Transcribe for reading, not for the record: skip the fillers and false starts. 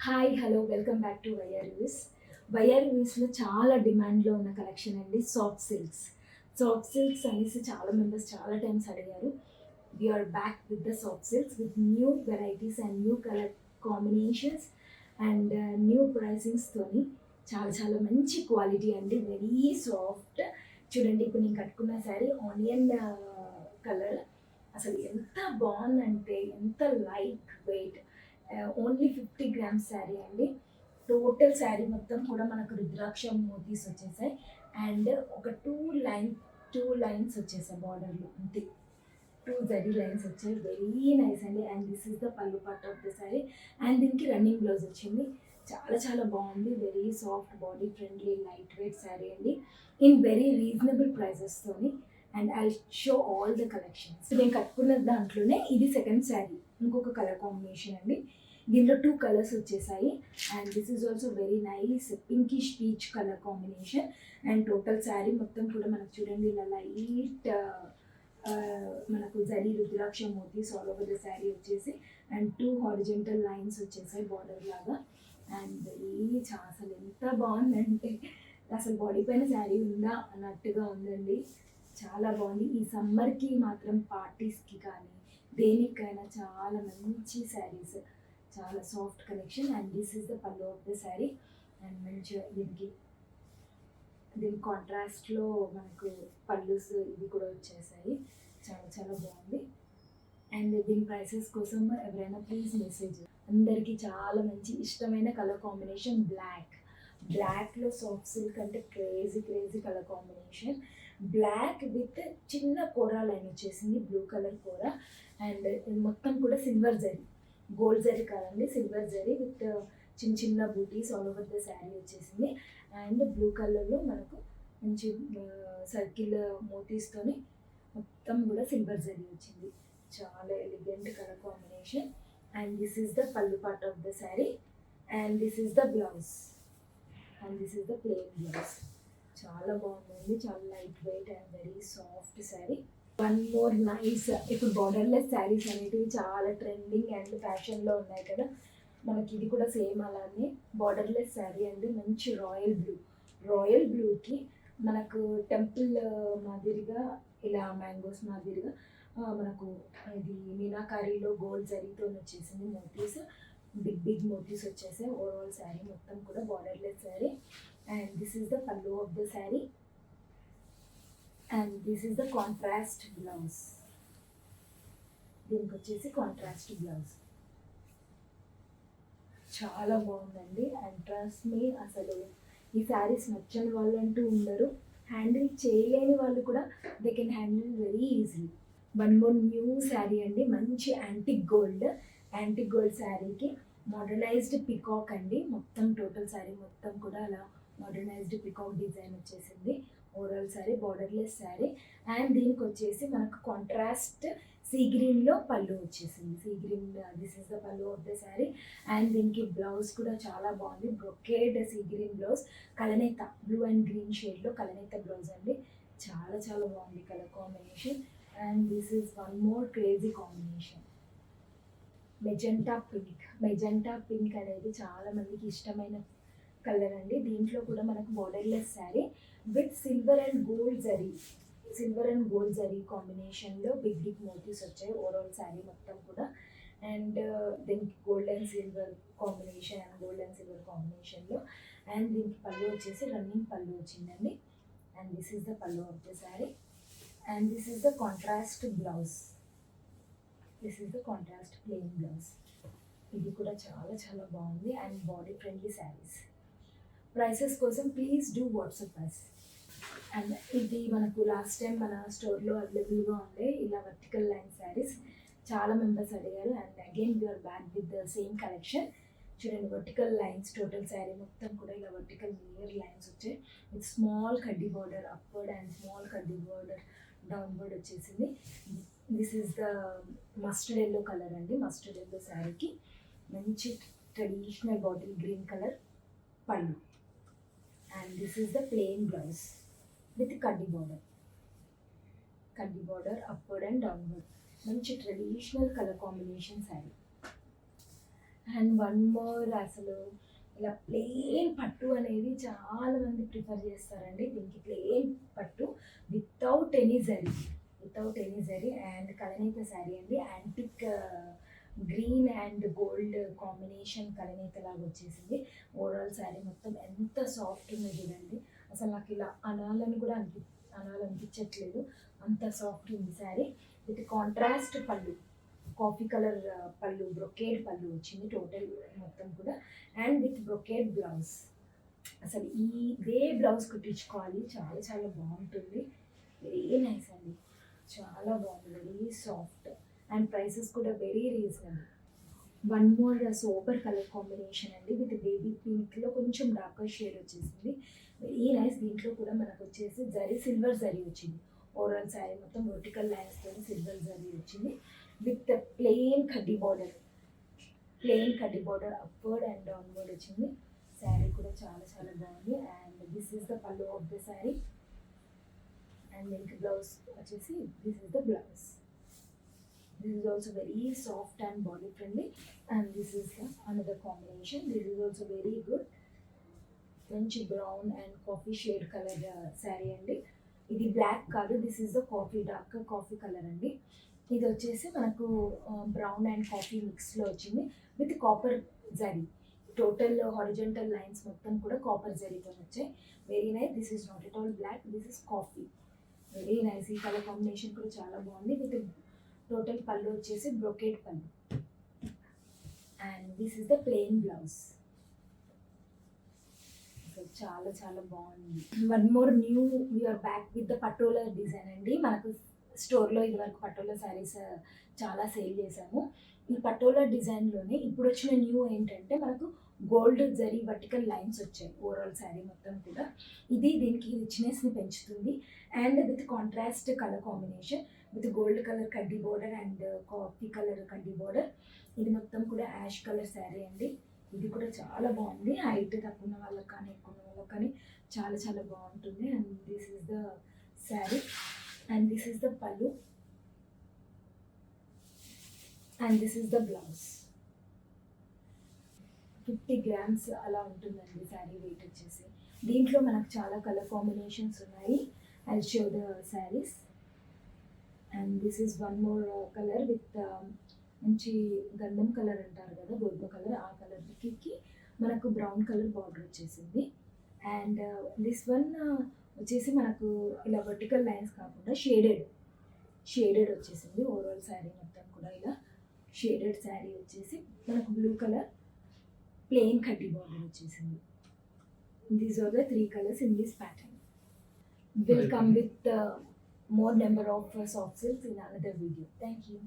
Hi hello welcome back to YR reviews. వైఆర్ రివ్యూస్లో చాలా డిమాండ్లో ఉన్న కలెక్షన్ అండి సాఫ్ట్ సిల్క్స్. సాఫ్ట్ సిల్క్స్ అనేసి చాలా మెంబర్స్ చాలా టైమ్స్ అడిగారు. We're back with the soft silks with new varieties and new colour combinations and new ప్రైసింగ్స్తోని చాలా చాలా మంచి క్వాలిటీ అండి, వెరీ సాఫ్ట్. చూడండి, ఇప్పుడు నేను కట్టుకున్న శారీ ఆనియన్ కలర్ అసలు ఎంత బాగుందంటే, ఎంత light weight, only 50 grams sari అండి. టోటల్ శారీ మొత్తం కూడా మనకు రుద్రాక్ష మోతీస్ వచ్చేసాయి అండ్ ఒక టూ లైన్స్ వచ్చేసాయి బార్డర్లో, అంతే. 2 జరీ లైన్స్ వచ్చాయి, వెరీ నైస్ అండి. And this is the pallu part of the sari and దీనికి రన్నింగ్ బ్లౌజ్ వచ్చింది. చాలా చాలా బాగుంది, very soft, body friendly, light weight sari అండి, ఇన్ వెరీ రీజనబుల్ ప్రైజెస్తోని. And I show all the collections. నేను కట్టుకున్న దాంట్లోనే ఇది సెకండ్ శారీ, ఇంకొక కలర్ కాంబినేషన్ అండి. దీనిలో 2 కలర్స్ వచ్చేసాయి and this is also very nice pinkish peach colour combination. And total sari మొత్తం కూడా మనకు చూడండి ఇలా లైట్ మనకు జరీ రుద్రాక్ష మోతీస్ ఆల్ ఓవర్ ద శారీ వచ్చేసి అండ్ 2 హారిజెంటల్ లైన్స్ వచ్చేసాయి బార్డర్ లాగా. అండ్ వెరీ అసలు ఎంత బాగుందంటే, అసలు బాడీ పైన శారీ ఉందా అన్నట్టుగా ఉందండి. చాలా బాగుంది. ఈ సమ్మర్కి మాత్రం పార్టీస్కి కానీ దేనికైనా చాలా మంచి శారీస్, చాలా soft collection. And this is the pallu of the sari and మంచిగా దీని కాంట్రాస్ట్లో మనకు పళ్ళుస్ ఇవి కూడా వచ్చేసాయి. చాలా చాలా బాగుంది. అండ్ దీని ప్రైసెస్ కోసం ఎవరైనా ప్లీజ్ మెసేజ్. అందరికీ చాలా మంచి ఇష్టమైన కలర్ కాంబినేషన్ బ్లాక్లో సాఫ్ట్ సిల్క్ అంటే crazy colour combination. Black with చిన్న కోరా లైన్ వచ్చేసింది, బ్లూ కలర్ కోరా. అండ్ మొత్తం కూడా సిల్వర్ జరీ, గోల్డ్ జరీ కాదండి, సిల్వర్ జరీ విత్ చిన్న బూటీస్ ఆల్ ఓవర్ ద శారీ వచ్చేసింది. అండ్ బ్లూ కలర్లో మనకు మంచి సర్కిల్ మోతీస్తోని మొత్తం కూడా సిల్వర్ జరీ వచ్చింది. చాలా elegant colour combination. And this is the pallu part of the sari and this is the blouse and this is the plain blouse. చాలా బాగుందండి, చాలా light weight and very soft sari. One more nice, ఇప్పుడు borderless saris అనేటివి చాలా trending and ఫ్యాషన్లో ఉన్నాయి కదా, మనకి ఇది కూడా సేమ్ అలానే బార్డర్లెస్ శారీ అండి. మంచి రాయల్ బ్లూకి మనకు టెంపుల్ మాదిరిగా ఇలా మ్యాంగోస్ మాదిరిగా మనకు ఇది మీనాకారీలో గోల్డ్ జరీతో వచ్చేసింది మోతీస్, బిగ్ మోతీస్ వచ్చేసాయి. ఓవరాల్ శారీ మొత్తం కూడా borderless sari. And this is the pallu of the sari and this is the contrast blouse. దీనికి వచ్చేసి కాంట్రాస్ట్ బ్లౌజ్. చాలా బాగుందండి. అండ్ ట్రస్ట్ మీ, అసలు ఈ శారీస్ నచ్చని వాళ్ళు అంటూ ఉండరు. హ్యాండిల్ చేయలేని వాళ్ళు కూడా they can handle very easy. One more new sari అండి, మంచి యాంటిక్ గోల్డ్ శారీకి మోడర్నైజ్డ్ పికాక్ అండి. మొత్తం టోటల్ శారీ మొత్తం కూడా అలా మోడర్నైజ్డ్ పికాక్ డిజైన్ వచ్చేసింది. Overall sari borderless sari and దీనికి వచ్చేసి మనకు కాంట్రాస్ట్ సీ గ్రీన్లో పళ్ళు వచ్చేసింది. Sea green, this is the pallu of the sari. And దీనికి బ్లౌజ్ కూడా చాలా బాగుంది, బ్రొకేడ్ సీ గ్రీన్ బ్లౌజ్, కలనేత బ్లూ అండ్ గ్రీన్ షేడ్లో కలనేత బ్లౌజ్ అండి. చాలా చాలా బాగుంది colour combination. And this is one more crazy combination, magenta pink అనేది చాలా మందికి ఇష్టమైన కలర్ అండి. దీంట్లో కూడా మనకు borderless sari with silver and gold zari కాంబినేషన్లో బిగ్ మోతీస్ వచ్చాయి ఓవరాల్ శారీ మొత్తం కూడా. అండ్ దీనికి గోల్డ్ అండ్ సిల్వర్ కాంబినేషన్లో. అండ్ దీనికి పళ్ళు వచ్చేసి రన్నింగ్ పళ్ళు వచ్చిందండి. And this is the pallu of the sari and this is the contrast blouse. This is the contrast plain blouse. ఇది కూడా చాలా చాలా బాగుంది and body friendly saris. Prices కోసం please do WhatsApp us. And ఇది మనకు లాస్ట్ టైం మన స్టోర్లో అవైలబుల్గా ఉండే ఇలా వర్టికల్ లైన్ శారీస్ చాలా మెంబర్స్ అడిగారు. And again we're back with the same collection. చూడండి, వర్టికల్ లైన్స్ టోటల్ శారీ మొత్తం కూడా ఇలా వర్టికల్ లేయర్ లైన్స్ వచ్చాయి విత్ స్మాల్ కడ్డీ బార్డర్ అప్వర్డ్ అండ్ స్మాల్ కడ్డీ బార్డర్ డౌన్వర్డ్ వచ్చేసింది. This is the mustard yellow colour అండి. మస్టర్డ్ ఎల్లో శారీకి మంచి traditional bottle green colour pallu. And this is the plain blouse with కడ్డీ బార్డర్ అప్వర్డ్ అండ్ డౌన్వర్డ్. మంచి traditional colour combination sari. And one more అసలు ఇలా plain పట్టు అనేది చాలా మంది ప్రిఫర్ చేస్తారండి. దీనికి ప్లెయిన్ పట్టు వితౌట్ ఎనీ జరీ అండ్ కలనేత శారీ అండి. Antique green and gold combination కలనేత లాగా వచ్చేసింది. ఓవరాల్ శారీ మొత్తం ఎంత సాఫ్ట్ ఉందో చూడండి. అసలు నాకు ఇలా అనాలనిపించట్లేదు, అంత సాఫ్ట్ ఉంది శారీ. విత్ కాంట్రాస్ట్ పళ్ళు, కాఫీ కలర్ పళ్ళు, బ్రొకేడ్ పళ్ళు వచ్చింది టోటల్ మొత్తం కూడా. And with brocade blouse. అసలు ఇదే బ్లౌజ్ కుట్టించుకోవాలి, చాలా చాలా బాగుంటుంది. వెరీ నైస్ అండి, చాలా బాగుంది, వెరీ సాఫ్ట్ అండ్ ప్రైసెస్ కూడా very reasonable. One more sober colour combination అండి. విత్ బేబీ పింక్లో కొంచెం డార్కర్ షేడ్ వచ్చేసింది, వెరీ నైస్. దీంట్లో కూడా మనకు వచ్చేసి సిల్వర్ జరీ వచ్చింది. ఓవరాల్ శారీ మొత్తం వర్టికల్ లైన్స్తో సిల్వర్ జరీ వచ్చింది. విత్ ప్లెయిన్ కడ్డీ బార్డర్ అప్వర్డ్ అండ్ డౌన్వర్డ్ వచ్చింది. శారీ కూడా చాలా చాలా బాగుంది. And this is the pallu of the sari. And దీనికి బ్లౌజ్ వచ్చేసి this is the blouse. This is also very soft and body friendly. And this is the another combination. This is also very good. మంచి brown and coffee shade colour sari అండి. ఇది black కాదు, this is the dark coffee colour అండి. ఇది వచ్చేసి మనకు brown and coffee మిక్స్లో వచ్చింది with copper zari. Total horizontal lines మొత్తం కూడా కాపర్ జరీతో వచ్చాయి. Very nice. This is not at all black, this is coffee. Very nice. ఈ కలర్ కాంబినేషన్ కూడా చాలా బాగుంది. విత్ టోటల్ పళ్ళు వచ్చేసి brocade pallu. And this is the plain blouse. చాలా చాలా బాగుంది. One more new we're back with the Patola design అండి. మనకు స్టోర్లో ఇదివరకు పటోలా శారీస్ చాలా సేల్ చేసాము. ఈ పటోలా డిజైన్లోనే ఇప్పుడు వచ్చిన న్యూ ఏంటంటే మనకు గోల్డ్ జరీ వర్టికల్ లైన్స్ వచ్చాయి ఓవరాల్ శారీ మొత్తం కూడా. ఇది దీనికి రిచ్నెస్ని పెంచుతుంది. And with contrast colour combination with gold colour కడ్డీ బోర్డర్ అండ్ కాఫీ కలర్ కడ్డీ బోర్డర్. ఇది మొత్తం కూడా యాష్ కలర్ శారీ అండి. ఇది కూడా చాలా బాగుంది. హైట్ తక్కువ ఉన్న వాళ్ళకి కానీ ఎక్కువ ఉన్న వాళ్ళకి కానీ చాలా చాలా బాగుంటుంది. And this is the sari and this is the pallu and this is the blouse. 50 grams అలా ఉంటుందండి శారీ వెయిట్ వచ్చేసి. దీంట్లో మనకు చాలా కలర్ కాంబినేషన్స్ ఉన్నాయి. I show the saris. And this is one more colour with మంచి గంధం కలర్ అంటారు కదా, గోధుమ కలర్, ఆ కలర్కి మనకు బ్రౌన్ కలర్ బార్డర్ వచ్చేసింది. అండ్ దిస్ వన్ వచ్చేసి మనకు ఇలా వర్టికల్ లైన్స్ కాకుండా షేడెడ్ వచ్చేసింది. ఓవరాల్ శారీ మొత్తం కూడా ఇలా షేడెడ్ శారీ వచ్చేసి మనకు బ్లూ కలర్ ప్లెయిన్ కడ్డీ బార్డర్ వచ్చేసింది. These are the 3 colors in this pattern. Will come with more number of soft silks in another video. Thank you.